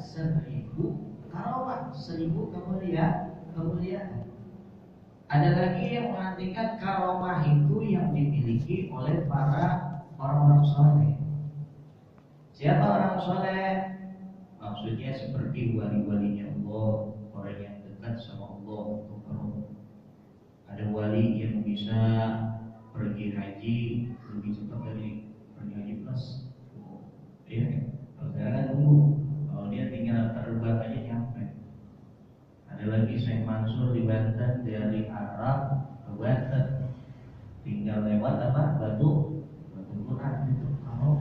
1000 karomah, 1000 kemuliaan. Ada lagi yang mengartikan karomah itu yang dimiliki oleh para orang-orang soleh. Siapa orang soleh? Maksudnya seperti wali-walinya Allah, orang yang dekat sama Allah untuk karomah. Ada wali yang bisa pergi haji lebih cepat dari pergi haji plus. Iya kan? Kalau sekarang dulu, kalau dia tinggal terbang aja nyampe. Ada lagi Syekh Mansur di Banten, dari Arab ke Banten, tinggal lewat apa? Batu Quran itu. Kalau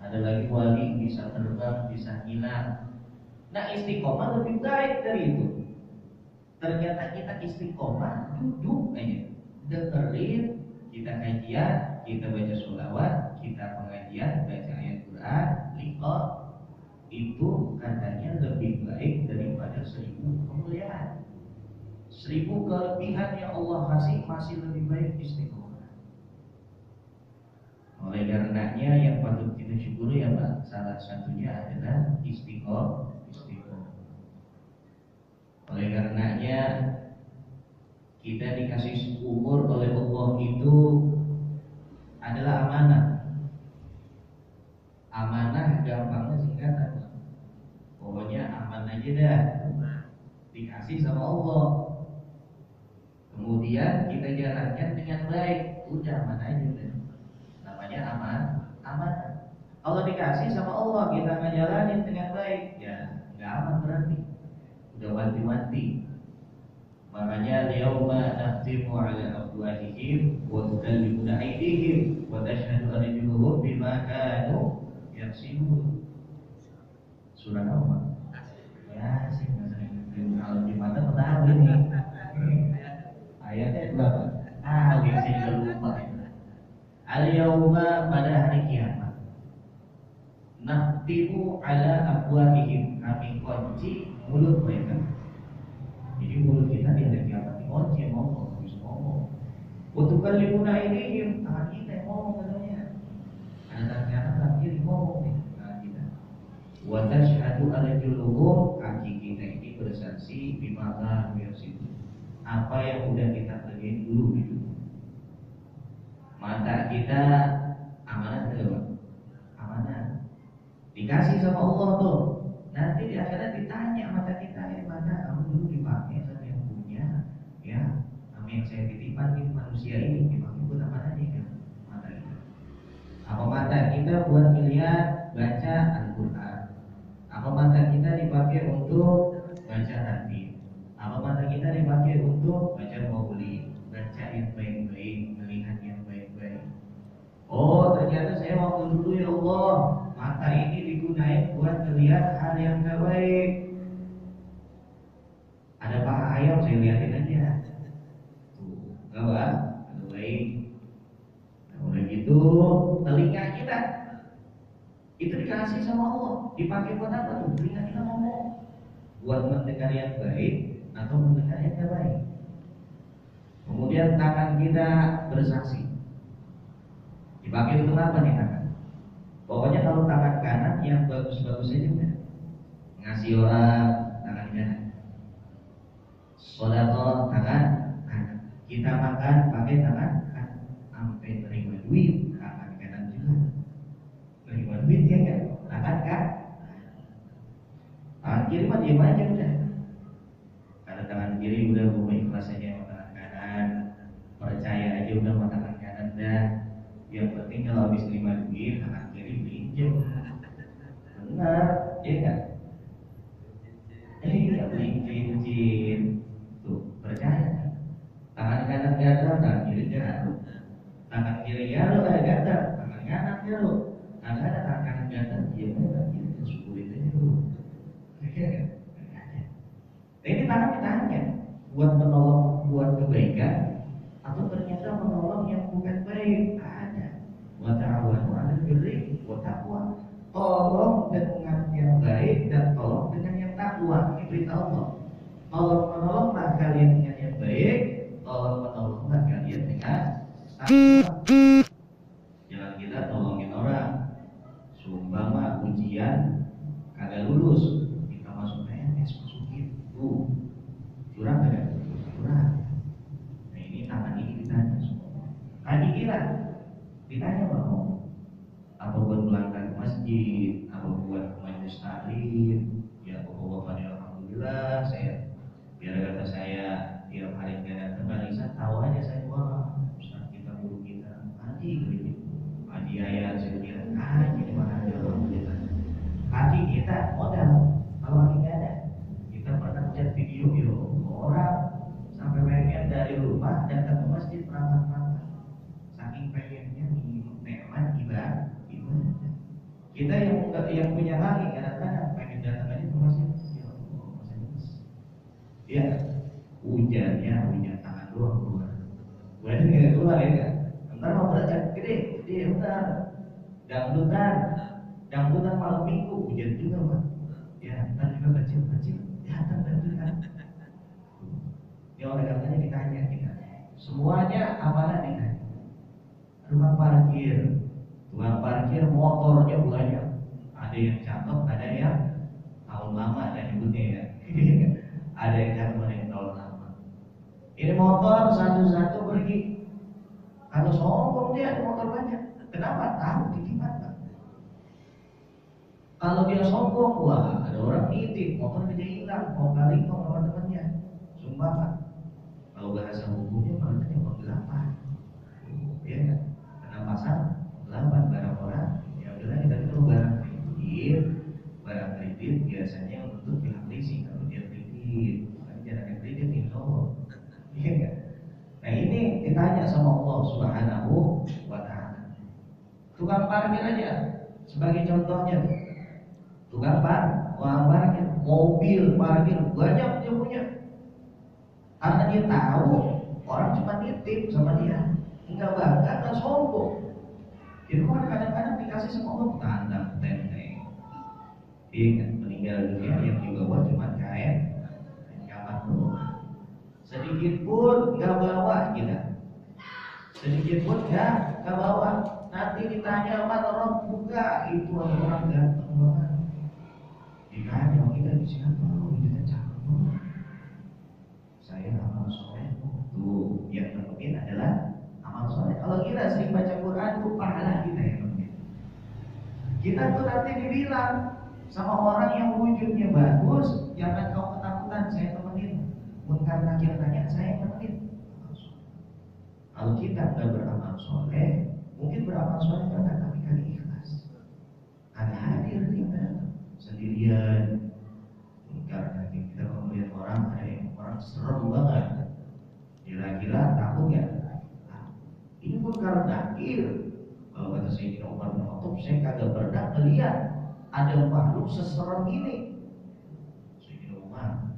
ada lagi wali bisa terbang, bisa hilang. Nah, istiqomah lebih baik dari itu. Ternyata kita istiqomah duduk aja, dengerin kita kajian, kita baca sholawat, kita pengajian, baca ayat Quran, liqah, itu katanya lebih baik daripada 1000 kemuliaan. 1000 kelebihan yang Allah kasih masih lebih baik istiqomah. Oleh karenanya yang patut kita syukuri ya Pak, salah satunya adalah istiqomah. Oleh karenanya kita dikasih umur oleh Allah itu adalah amanah. Amanah gampangnya singkatan. Pokoknya aman aja dah. Dikasih sama Allah. Kemudian kita jalankan dengan baik. Udah aman aja udah. Namanya amanah. Kalau dikasih sama Allah kita ngejalanin dengan baik, ya nggak aman berarti. Udah mati-mati. Makanya yauma naqtimu ala afwahihim wa tukallimuna aydihim wa tashhadu arjuluhum bima kanu yaksibun. Surah apa? Ya, sih kalau di mana tahu ini. Ayatnya berapa? Saya lupa. Al-yauma, pada hari kiamat. Naqtimu ala afwahihim, kami kunci mulut mereka. Jadi mulut kita di hari kiamat dikunci, ngomong, bisa ngomong. Untuk kalimuna ini tangan kita yang ngomong katanya. Ada tangan kanan, tangan kiri ngomong nih tangan kita. Wa tashhadu arjuluhum, kaki kita ini bersaksi bima kanu yaksibun, apa yang udah kita kerjain dulu gitu. Mata kita amanah atau amanah. Dikasih sama Allah tuh. Nanti di akhirat ditanya mata kita, mata kamu dulu dipakai sama yang punya, ya, sama yang saya titipkan ini manusia ini dipakai buat apa aja kan? Mata kita. Apa mata kita buat melihat baca Al-Quran? Apa mata kita dipakai untuk baca hadis? Apa mata kita dipakai untuk baca maulid, baca yang baik-baik, melihat yang baik-baik? Oh, ternyata saya waktu dulu ya Allah, mata ini digunakan buat melihat hal yang baik. Ada paha ayam saya lihatin aja. Tuh, enggak baik. Nah, udah gitu telinga kita itu dikasih sama Allah, dipakai buat apa tuh? Telinga kita ngomong, buat mendengar yang baik atau mendengar yang tidak baik. Kemudian tangan kita bersaksi, dipakai untuk apa nih tangan? Pokoknya kalau tangan kanan yang bagus-bagus aja udah. Ngasih orang tangan kanan, sedekah tangan kanan, kita makan pakai tangan kanan, sampai terima duit tangan kanan juga. Terima duit ya kan, tangan kan. Tangan kiri mah diam aja udah. Karena tangan kiri udah ikhlas aja sama tangan kanan, percaya aja udah sama tangan kanan dah. Yang penting kalau habis terima duit tangan kiri pinjam. Benar, ya kan? Iya, beli cincin. Tuh, percaya. Tangan kanan gatal, tangan kiri gatal. Tangan kiri gatal, gatal. Tangan kanan gatal. Ada tangan kanan gatal, dia tangan kiri syukurin aja dulu. Iya kan? Ini tangan ditanya buat menolong, buat kebaikan, atau ternyata menolong yang bukan baik. Ada. Wa ta'awanu 'alal birri wa taqwa. Tolong dengan yang baik dan tolong dengan yang takwa. Ini perintah Allah. Tolong menolonglah kalian dengan yang baik, tolong menolonglah kalian dengan takwa. Jangan kita tolongin orang. Sumpama ujian kagak kagak lulus, kita masuk PNS, masukin tuh, curang kagak? Curang. Nah ini tangan ini ditanya semua. Haji gila, ditanya mau apa buat melanggar masjid, apa buat majelis taklim, ya bapak-bapaknya alhamdulillah saya, biar kata saya tiap hari nggak datang saya tahu aja saya wah Ustaz kita guru kita haji gitu, haji ayah saya kira haji di mana ada orang kita, haji kita modal kalau haji nggak ada, kita pernah lihat video orang sampai pengen dari rumah datang ke masjid perangkat-perangkat, saking pengennya nikmat ibadah. Kita yang punya lagi kadang-kadang pengen datang aja ke masjid, ya Allah masih ya hujan tangan doang keluar, hujan nggak keluar ya kan? Ntar mau belajar gede benar, dangdutan malam minggu hujan juga pak, ya ntar juga kecil ya dangdutan. Ya oleh karenanya ditanya kita, semuanya amalan ditanya. Tukang parkir motornya banyak, ada yang cakep, ada yang tahun lama ada nyebutnya ya. Ada yang cakep, ada yang tahun lama. Ini motor satu-satu pergi. Kalau sombong dia ada motor banyak. Kenapa? Tahu titipan Pak. Kalau dia sombong, wah ada orang nitip, motor dia hilang, mau kali sama temannya, sumbangan. Kalau bahasa hukumnya makanya penggelapan, ya kan? Karena pasal 8 barang orang, ya udahlah kita itu barang kredit biasanya untuk pihak leasing kalau dia kredit, kan jangan kredit insya Allah, iya kan? Nah ini ditanya sama Allah Subhanahu wa Ta'ala. Tukang parkir aja sebagai contohnya, tukang parkir, mobil parkir banyak dia punya, karena dia tahu orang cuma nitip sama dia, enggak bangga, enggak sombong. Itu kan kadang-kadang dikasih sama Allah tanda tenteng. Iya kan, meninggal dunia yang dibawa cuma kain kapan doang. Sedikit pun nggak bawa kita, sedikit pun nggak bawa. Nanti ditanya sama orang buka itu orang ganteng banget. Ditanya kita di siapa? Kita cakep. Saya amal soleh tuh yang penting adalah amal soleh. Kalau kita sering baca Quran itu pahala kita yang penting. Kita tuh nanti dibilang sama orang yang wujudnya bagus, jangan kau ketakutan, saya temenin. Bukan nakir tanya, saya temenin. Kalau kita nggak beramal soleh, mungkin beramal soleh kan tapi kali ikhlas. Ada hadir kita sendirian. Karena kita kalau melihat orang, ada yang orang serem banget. Kira-kira takut ya? Ini pun karena nakir. Kalau kata Sayyidina Umar bin Khattab, saya kagak pernah melihat ada makhluk seserem ini. Sayyidina Umar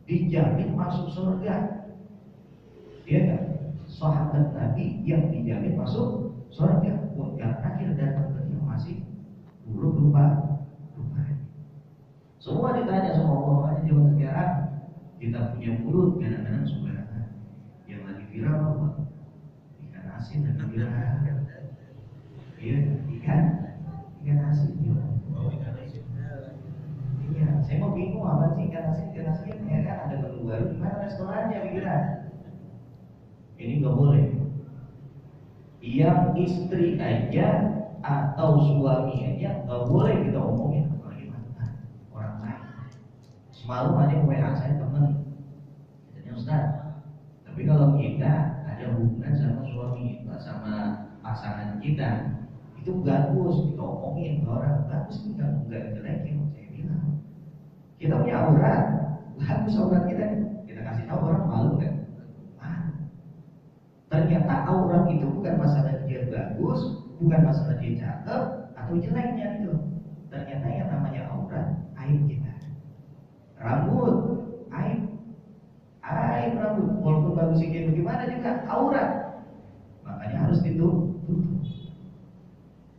dijamin masuk surga. Dia kan sahabat Nabi yang dijamin masuk surga. Pun yang akhir datang ke dia masih buruk rupa. Semua ditanya sama Allah. Makanya zaman sekarang kita punya mulut kadang-kadang sembarangan. Yang lagi viral apa? Ikan asin dan viral. Iya, ikan asin ya. Oh, ikan asin. Iya, saya mau bingung apa sih ikan asin ya kan ada menu baru gimana restorannya pikiran. Ini nggak boleh. Yang istri aja atau suami aja nggak boleh kita omongin apalagi mantan orang lain. Semalam ada yang WA saya temen, katanya Ustaz. Tapi kalau kita ada hubungan sama suami kita, sama pasangan kita, itu bagus kita omongin ke orang, bagus enggak jelekin. Saya bilang kita punya aurat, bagus aurat kita kasih tahu orang malu kan? Ternyata aurat itu bukan masalah dia bagus, bukan masalah dia cakep atau jeleknya itu. Ternyata yang namanya aurat aib kita. Rambut aib rambut, walaupun bagus kayak bagaimana juga aurat. Makanya harus ditutup.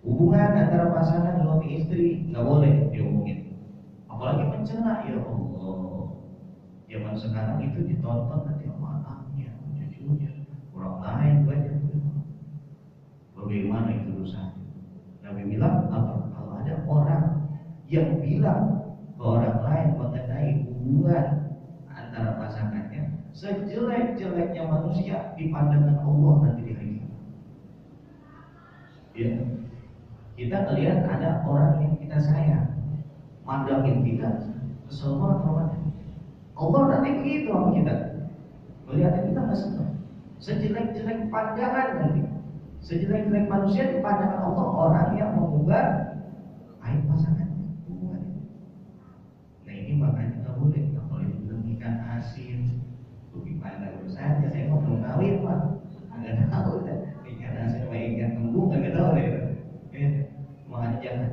Hubungan antara pasangan suami istri nggak boleh diomongin, apalagi mencela. Ya Allah, zaman sekarang itu ditonton nanti sama anaknya, cucunya, orang lain banyak. Bagaimana itu dosanya? Nabi bilang apa? Kalau ada orang yang bilang ke orang lain mengenai hubungan antara pasangannya, sejelek-jeleknya manusia di pandangan Allah nanti di hari kiamat. Ya, kita melihat ada orang yang kita sayang, mandangin kita, kesel banget orangnya. Allah nanti begitu sama kita, melihatnya kita nggak senang. Sejelek-jelek pandangan nanti, sejelek-jelek manusia di pandangan Allah orang yang mengubah aib pasangan. Nah ini makanya nggak boleh. Kalau dibilang ikan asin, bagaimana urusannya? Saya mau belum kawin pak, nggak tahu deh. Ikan asin sama ikan kembung nggak tahu deh. Makanya jangan.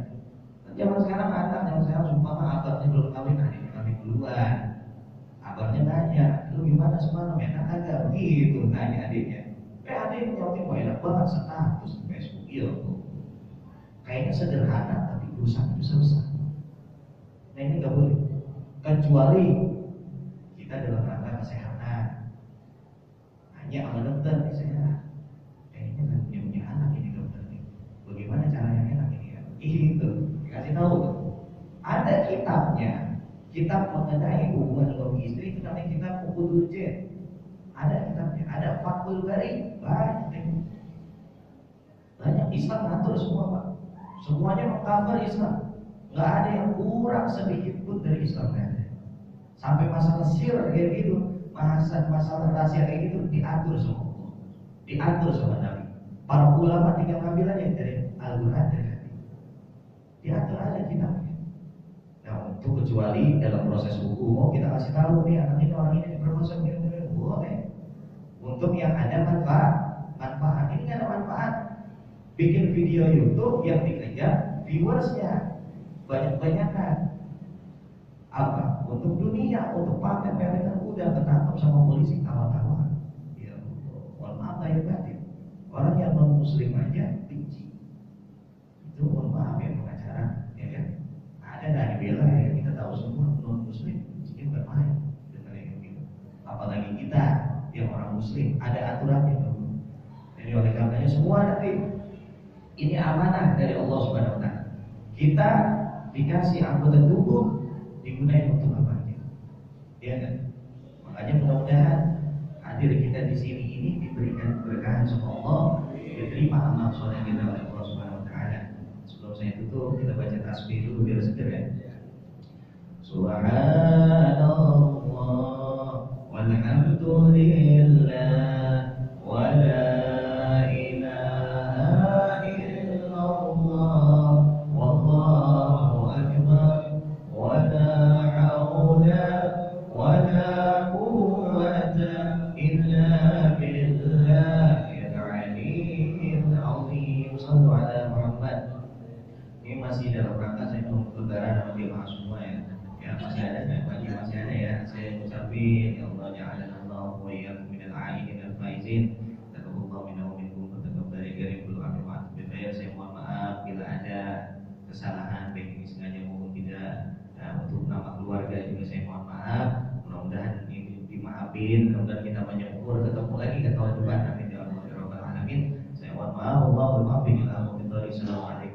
Zaman sekarang anak, zaman sekarang sumpah abahnya belum kawin, adiknya kawin duluan. Abahnya nanya, lu gimana semalam enak kagak? Begitu nanya adiknya. Adiknya nyautin, wah enak banget status di Facebook. Iya tuh. Kayaknya sederhana tapi urusan itu besar. Nah ini nggak boleh. Kecuali kita dalam rangka kesehatan. Hanya sama dokter nih saya. Kayaknya kan punya anak ini dokter nih. Bagaimana caranya enak ini ya? Itu dikasih tahu. Ada kitabnya. Kitab mengenai hubungan suami istri itu namanya kitab Uqudul Jen. Ada kitabnya, ada Fathul Bari, banyak Islam ngatur semua pak. Semuanya mengcover Islam, nggak ada yang kurang sedikit pun dari Islam ada. Sampai masalah sir kayak gitu, masalah rahasia kayak gitu diatur semua, diatur sama Nabi. Para ulama tinggal ngambil aja dari Al-Quran dari hadis, diatur aja kitabnya. Nah, untuk kecuali dalam proses hukum, oh kita kasih tahu nih anak ini orang ini bermasalah gini, boleh. Untuk yang ada manfaat ini nggak ada manfaat. Bikin video YouTube yang dikejar viewersnya banyak-banyakan. Apa? Untuk dunia, untuk pamer-pameran udah ketangkap sama polisi tawa-tawa. Ya, mohon maaf ya batin. Orang yang non Muslim aja benci. Itu mohon maaf ya pengacara, ya kan? Ada nggak dibela ya, kita tahu semua non Muslim mungkin bermain dengan yang gitu. Apalagi kita yang orang Muslim ada aturannya dulu. Jadi oleh karenanya semua nanti ini amanah dari Allah Subhanahu Wa Taala. Kita dikasih anggota tubuh digunakan untuk apa aja, ya kan? Makanya mudah-mudahan hadir kita di sini ini diberikan keberkahan sama Allah, diterima amal soleh kita oleh Allah Subhanahu Wa Taala. Sebelum saya tutup, kita baca tasbih dulu biar seger ya. Subhanallah walhamdulillah wa la ilaha illallah wallahu akbar wa la haula wa la quwwata illa billahil aliyyil azim. Shallu ala Muhammad. Ini masih dalam rangka saya mau lebaran sama jemaah semua ya. Ya masih ada masih ada ya. Saya ucapin ya Allah ja'alana Allah wa iyyakum minal a'idin wal faizin. Taqabbalallahu minna wa minkum wa taqabbal gharibul amal. Saya mohon maaf bila ada kesalahan baik ini sengaja maupun tidak. Nah, untuk nama keluarga juga saya mohon maaf. Mudah-mudahan ini dimaafin. Mudah-mudahan kita banyak umur ketemu lagi ke tahun depan. Amin ya rabbal alamin. Saya mohon maaf. Allahumma billahi wa bihi. Assalamualaikum.